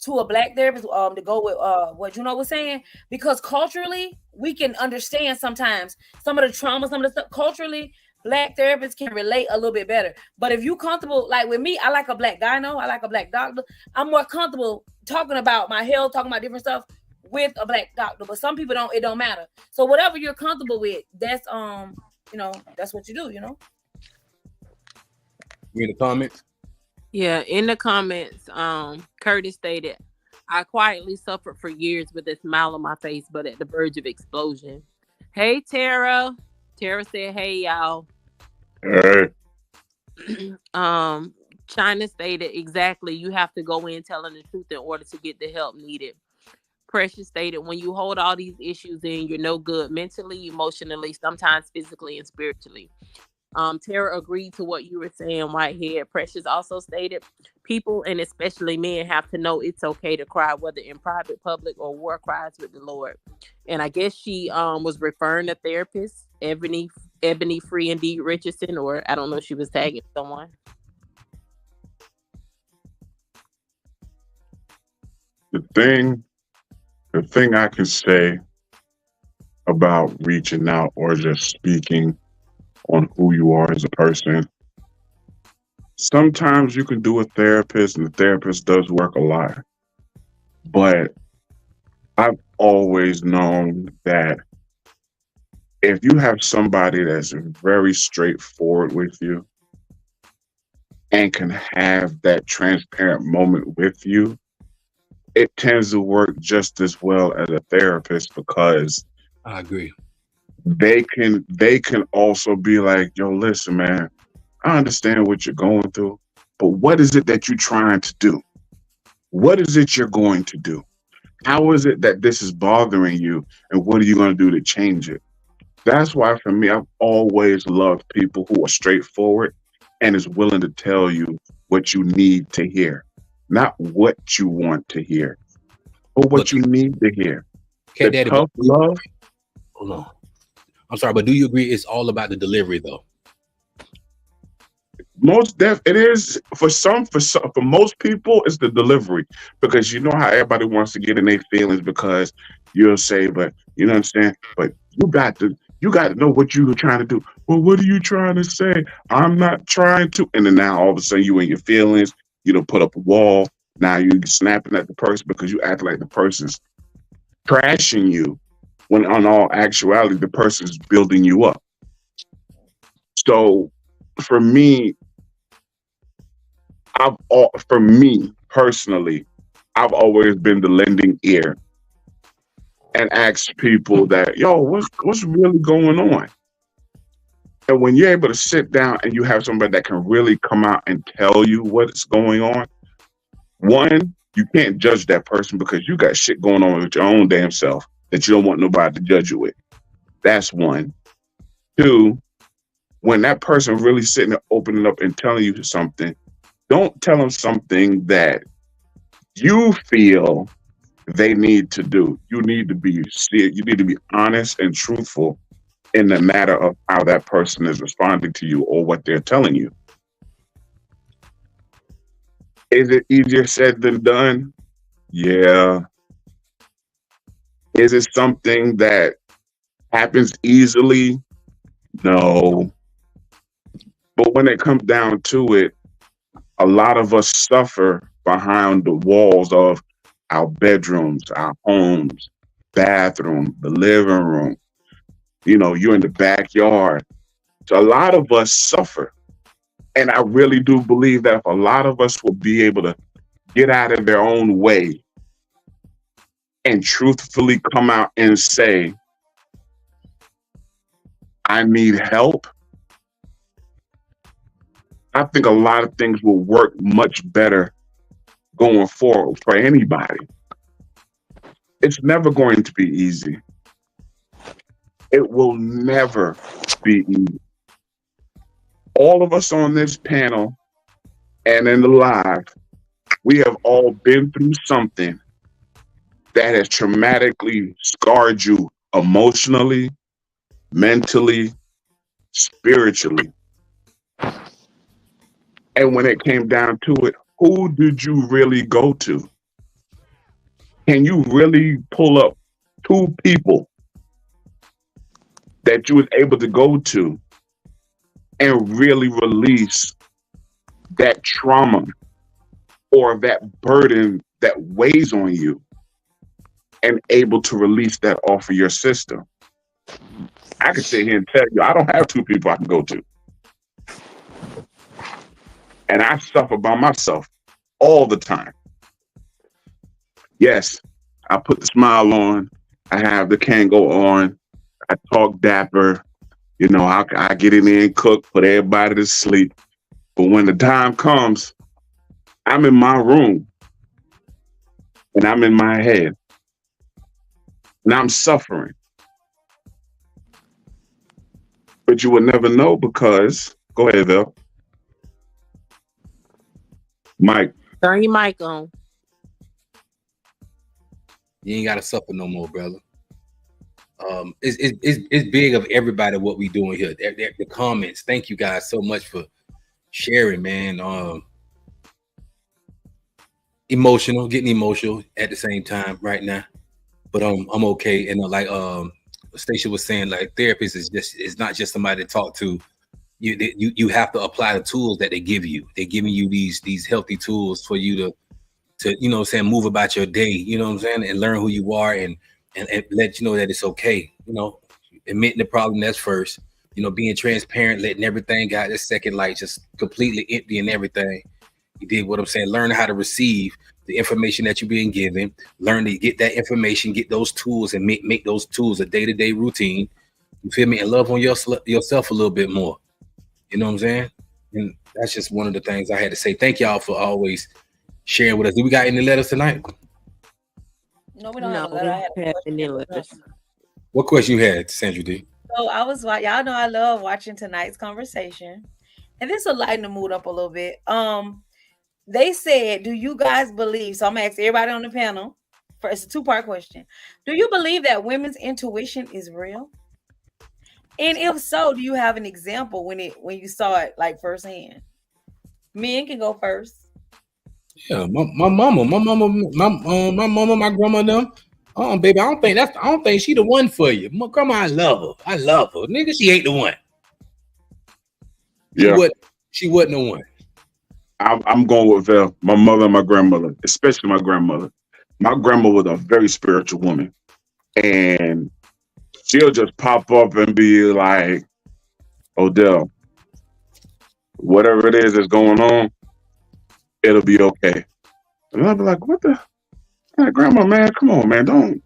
to a Black therapist, to go with what Juno was saying, because culturally we can understand sometimes some of the trauma, some of the stuff. Culturally, Black therapists can relate a little bit better. But if you comfortable, like with me, I like a Black gyno, I like a Black doctor. I'm more comfortable talking about my health, talking about different stuff with a Black doctor. But some people don't. It don't matter. So whatever you're comfortable with, that's that's what you do. Read the comments. Yeah, in the comments, Curtis stated, I quietly suffered for years with a smile on my face, but at the verge of explosion. Hey, Tara. Tara said, hey, y'all. Hey. China stated, exactly, you have to go in telling the truth in order to get the help needed. Precious stated, when you hold all these issues in, you're no good mentally, emotionally, sometimes physically and spiritually. Tara agreed to what you were saying, Whitehead. Precious also stated, people and especially men have to know it's okay to cry, whether in private, public, or war cries with the Lord. And I guess she was referring to therapist Ebony Free and D Richardson, or I don't know if she was tagging someone. The thing I can say about reaching out or just speaking on who you are as a person, sometimes you can do a therapist and the therapist does work a lot. But I've always known that if you have somebody that's very straightforward with you and can have that transparent moment with you, it tends to work just as well as a therapist, because I agree. They can also be like, yo, listen, man, I understand what you're going through, but what is it that you're trying to do? What is it you're going to do? How is it that this is bothering you? And what are you going to do to change it? That's why, for me, I've always loved people who are straightforward and is willing to tell you what you need to hear. Not what you want to hear, but what you need to hear. Okay, the Daddy, tough love. Hold on. I'm sorry, but do you agree it's all about the delivery, though? It is for most people, it's the delivery, because you know how everybody wants to get in their feelings, because you'll say, but you know what I'm saying? But you got to know what you were trying to do. Well, what are you trying to say? I'm not trying to. And then now all of a sudden you in your feelings, you don't put up a wall. Now you snapping at the person because you act like the person's trashing you, when on all actuality, the person's building you up. So for me personally, I've always been the lending ear and ask people that, yo, what's really going on? And when you're able to sit down and you have somebody that can really come out and tell you what's going on, one, you can't judge that person because you got shit going on with your own damn self that you don't want nobody to judge you with. That's one. Two, when that person really sitting there opening up and telling you something, don't tell them something that you feel they need to do. You need to be honest and truthful in the matter of how that person is responding to you or what they're telling you. Is it easier said than done? Yeah. Is it something that happens easily? No. But when it comes down to it, a lot of us suffer behind the walls of our bedrooms, our homes, bathroom, the living room. You know, you're in the backyard. So a lot of us suffer. And I really do believe that if a lot of us will be able to get out of their own way and truthfully come out and say, I need help, I think a lot of things will work much better going forward for anybody. It's never going to be easy. It will never be easy. all of us on this panel and in the live, we have all been through something that has traumatically scarred you emotionally, mentally, spiritually. And when it came down to it, who did you really go to? Can you really pull up 2 people that you was able to go to and really release that trauma or that burden that weighs on you and able to release that off of your system? I can sit here and tell you, I don't have 2 people I can go to. And I suffer by myself all the time. Yes, I put the smile on. I have the Kango on. I talk dapper. You know, I get in there and cook, put everybody to sleep. But when the time comes, I'm in my room and I'm in my head and I'm suffering. But you would never know because, go ahead, Vel. Mike. Turn your mic on. You ain't gotta suffer no more, brother. It's big of everybody what we doing here. The comments. Thank you guys so much for sharing, man. Getting emotional at the same time right now, but I'm okay. And like Stacia was saying, like therapist is not just somebody to talk to. You have to apply the tools that they give you. They're giving you these healthy tools for you to you know what I'm saying, move about your day, you know what I'm saying, and learn who you are and let you know that it's okay. You know, admitting the problem, that's first. You know, being transparent, letting everything out. The second, like just completely emptying everything. You did what I'm saying. Learn how to receive the information that you're being given. Learn to get that information, get those tools, and make those tools a day-to-day routine. You feel me? And love on yourself a little bit more. You know what I'm saying? And that's just one of the things I had to say. Thank y'all for always sharing with us. Do we got any letters tonight? No, we don't have a letter. I had any letters. What question you had, Sandra D? So I was like, y'all know I love watching tonight's conversation, and this will lighten the mood up a little bit. They said, do you guys believe? So I'm gonna ask everybody on the panel. It's a 2-part question. Do you believe that women's intuition is real? And if so, do you have an example when you saw it like firsthand? Men can go first. Yeah, my mama, my grandma, them. Baby, I don't think she the one for you. My grandma, I love her. Nigga, she ain't the one. She wasn't the one. I'm going with Vel. My mother and my grandmother, especially my grandmother. My grandma was a very spiritual woman. And she'll just pop up and be like, Odell, whatever it is that's going on, it'll be okay. And I'll be like, what the? Like, Grandma, man, come on, man, don't.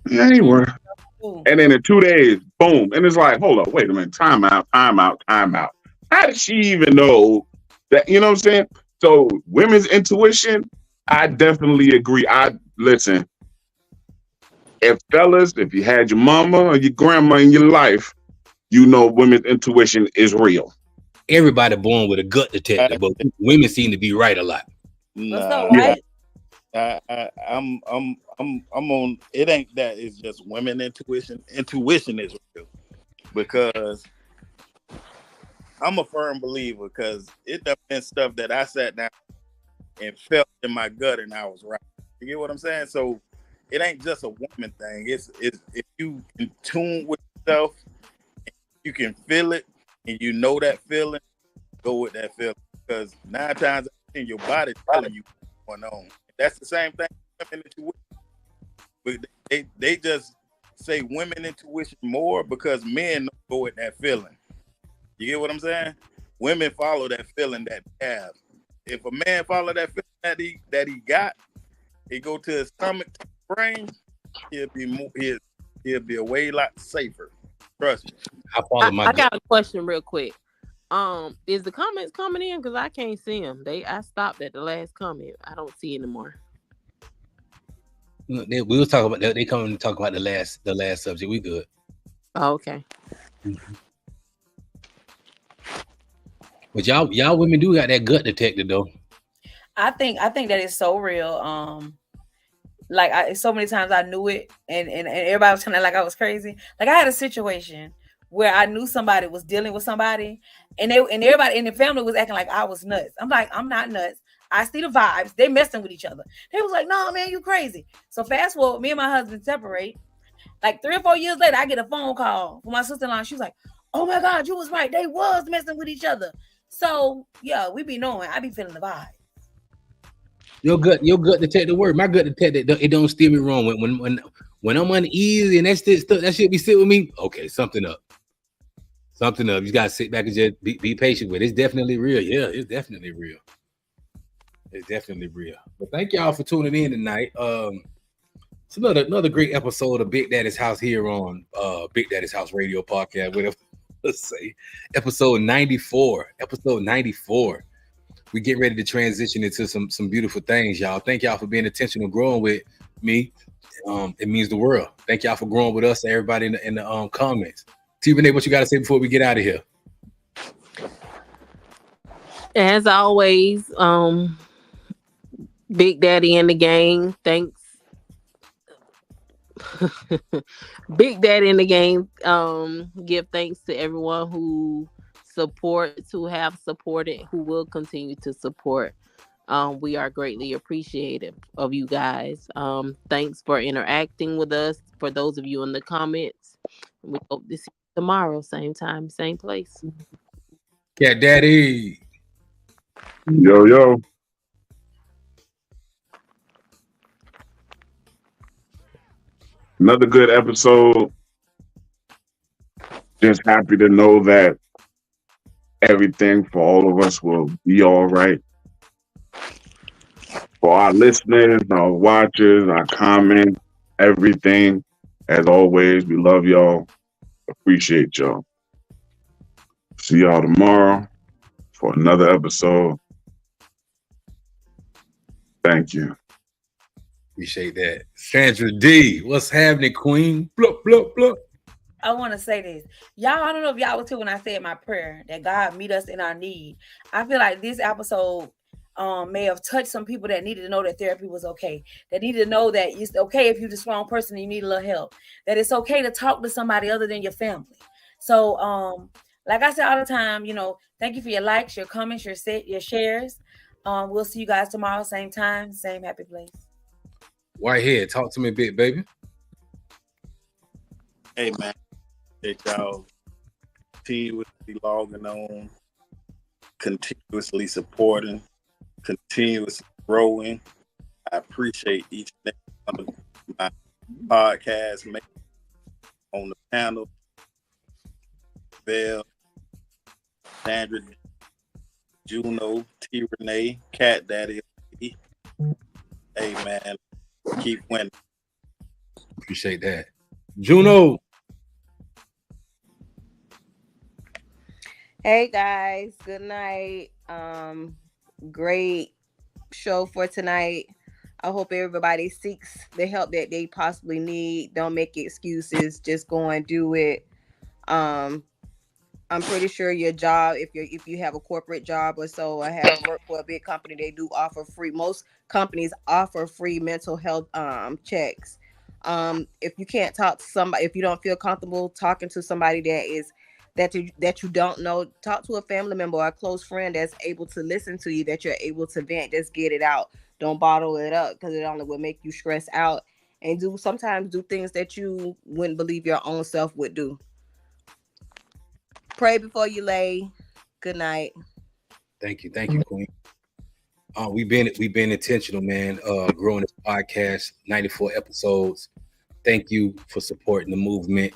Yeah, anywhere. And then in 2 days, boom. And it's like, hold up, wait a minute, time out. How did she even know that? You know what I'm saying? So women's intuition, I definitely agree. Listen, if you had your mama or your grandma in your life, you know women's intuition is real. Everybody born with a gut detector, but women seem to be right a lot. Nah, right? I'm on. It ain't that. It's just women intuition. Intuition is real because I'm a firm believer. Because it done been stuff that I sat down and felt in my gut, and I was right. You get what I'm saying? So it ain't just a woman thing. It's if you in tune with yourself, you can feel it, and you know that feeling. Go with that feeling because 9 times in your body telling you what's going on. That's the same thing. Women intuition, but they just say women intuition more because men don't go with that feeling. You get what I'm saying? Women follow that feeling that they have. If a man follow that feeling that he got, he go to his stomach, to his brain, he'll be a way lot safer. Trust me. I got a question real quick. Is the comments coming in? Because I can't see them. I stopped at the last comment. I don't see anymore. We was talking about they come and talk about the last subject. We good. Oh, okay. But y'all women do got that gut detector though. I think that is so real. Like so many times I knew it, and everybody was kind of like I was crazy. Like I had a situation where I knew somebody was dealing with somebody, and everybody in the family was acting like I was nuts. I'm like, I'm not nuts. I see the vibes. They messing with each other. They was like, no, man, you crazy. So fast forward, me and my husband separate. Like 3 or 4 years later, I get a phone call from my sister-in-law. She was like, oh my God, you was right. They was messing with each other. So yeah, we be knowing. I be feeling the vibe. Your gut detector work. My gut detector, it don't steer me wrong. When I'm uneasy and that shit be sit with me. Okay, something up. Something up. You gotta sit back and just be patient with it. It's definitely real. Yeah, it's definitely real. It's definitely real. But thank y'all for tuning in tonight. It's another great episode of Big Daddy's House here on Big Daddy's House Radio Podcast. Whatever. Let's say episode 94. Episode 94. We get ready to transition into some beautiful things, y'all. Thank y'all for being intentional, growing with me. It means the world. Thank y'all for growing with us, everybody in the comments. T. Renee, what you got to say before we get out of here? As always, Big Daddy in the game. Thanks. Big Daddy in the game. Give thanks to everyone who supports, who have supported, who will continue to support. We are greatly appreciative of you guys. Thanks for interacting with us. For those of you in the comments, we hope to see you tomorrow, same time, same place. Yeah, Daddy. Yo. Another good episode. Just happy to know that everything for all of us will be all right. For our listeners, our watchers, our comments, everything, as always, we love y'all. Appreciate y'all. See y'all tomorrow for another episode. Thank you. Appreciate that. Sandra D, what's happening, Queen? Blah, blah, blah. I want to say this. Y'all, I don't know if y'all was too when I said my prayer that God meet us in our need. I feel like this episode may have touched some people that needed to know that therapy was okay. That needed to know that it's okay if you're the strong person and you need a little help. That it's okay to talk to somebody other than your family. So, like I say all the time, thank you for your likes, your comments, your shares. We'll see you guys tomorrow, same time, same happy place. Whitehead, talk to me a bit, baby. Hey, man. Hey, y'all. Continuously logging on, continuously supporting, continuously growing. I appreciate each and every one of my podcast mates on the panel. Bell, Sandra, Juno, T. Renee, Cat Daddy. Hey, man. Keep winning. Appreciate that. Juno. Hey guys, good night. Great show for tonight. I hope everybody seeks the help that they possibly need. Don't make excuses. Just go and do it. I'm pretty sure your job, if you have a corporate job or so, or have worked for a big company, they do offer free. Most companies offer free mental health checks. If you can't talk to somebody, if you don't feel comfortable talking to somebody that you don't know, talk to a family member or a close friend that's able to listen to you, that you're able to vent. Just get it out. Don't bottle it up, because it only will make you stress out, and sometimes do things that you wouldn't believe your own self would do. Pray before you lay. Good night. Thank you, Queen. We've been intentional, man. Growing this podcast, 94 episodes. Thank you for supporting the movement.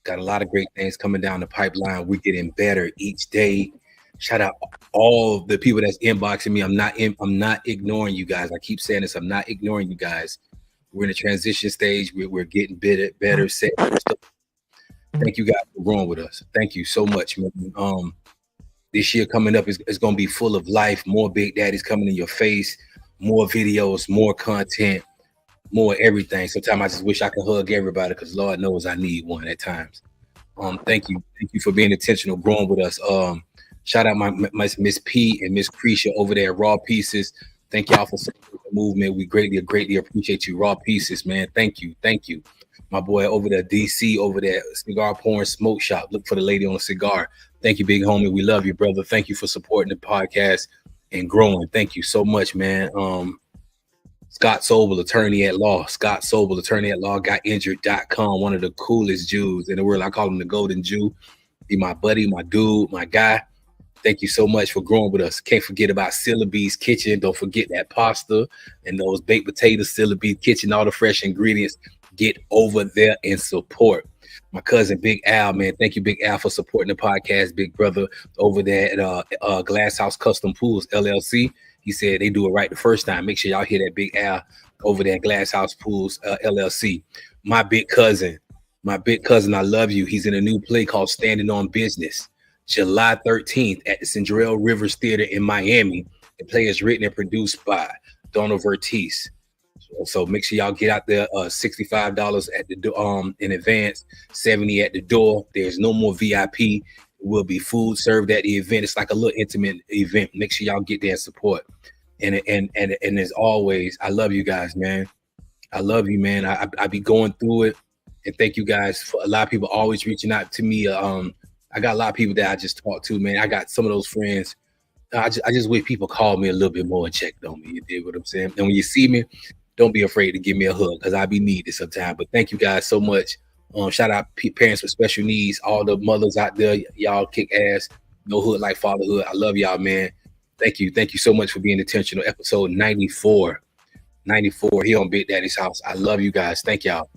Got a lot of great things coming down the pipeline. We're getting better each day. Shout out all the people that's inboxing me. I'm not ignoring you guys. I keep saying this. I'm not ignoring you guys. We're in a transition stage. We're getting better. Thank you guys for growing with us. Thank you so much, man. This year coming up is going to be full of life. More Big Daddies coming in your face. More videos, more content, more everything. Sometimes I just wish I could hug everybody, because Lord knows I need one at times. Thank you for being intentional, growing with us. Shout out my Miss P and Miss Cretia over there at Raw Pieces. Thank y'all for supporting the movement. We greatly appreciate you, Raw Pieces, man. Thank you. My boy over there, DC, over there, Cigar Porn Smoke Shop. Look for the lady on the cigar. Thank you, big homie. We love you, brother. Thank you for supporting the podcast and growing. Thank you so much, man. Scott Sobel, attorney at law. Scott Sobel, attorney at law, gotinjured.com. One of the coolest Jews in the world. I call him the Golden Jew. Be my buddy, my dude, my guy. Thank you so much for growing with us. Can't forget about Syllabee's Kitchen. Don't forget that pasta and those baked potatoes, Syllabee's Kitchen, all the fresh ingredients. Get over there and support. My cousin, Big Al, man. Thank you, Big Al, for supporting the podcast, big brother, over there at Glass House Custom Pools, LLC. He said they do it right the first time. Make sure y'all hear that, Big Al, over there at Glass House Pools, LLC. My big cousin, I love you. He's in a new play called Standing on Business. July 13th at the Cindrell Rivers Theater in Miami. The play is written and produced by Donald Vertiz. So make sure y'all get out there. $65 at the in advance, $70 at the door. There's no more VIP. It will be food served at the event. It's like a little intimate event. Make sure y'all get there and support. And as always, I love you guys, man. I love you, man. I be going through it, and thank you guys for a lot of people always reaching out to me. I got a lot of people that I just talked to, man. I got some of those friends. I just wish people called me a little bit more and checked on me. You dig what I'm saying? And when you see me, don't be afraid to give me a hug because I be needed sometimes. But thank you guys so much. Shout out parents with special needs, all the mothers out there. Y'all kick ass. No hood like fatherhood. I love y'all, man. Thank you. Thank you so much for being intentional. Episode 94 here on Big Daddy's House. I love you guys. Thank y'all.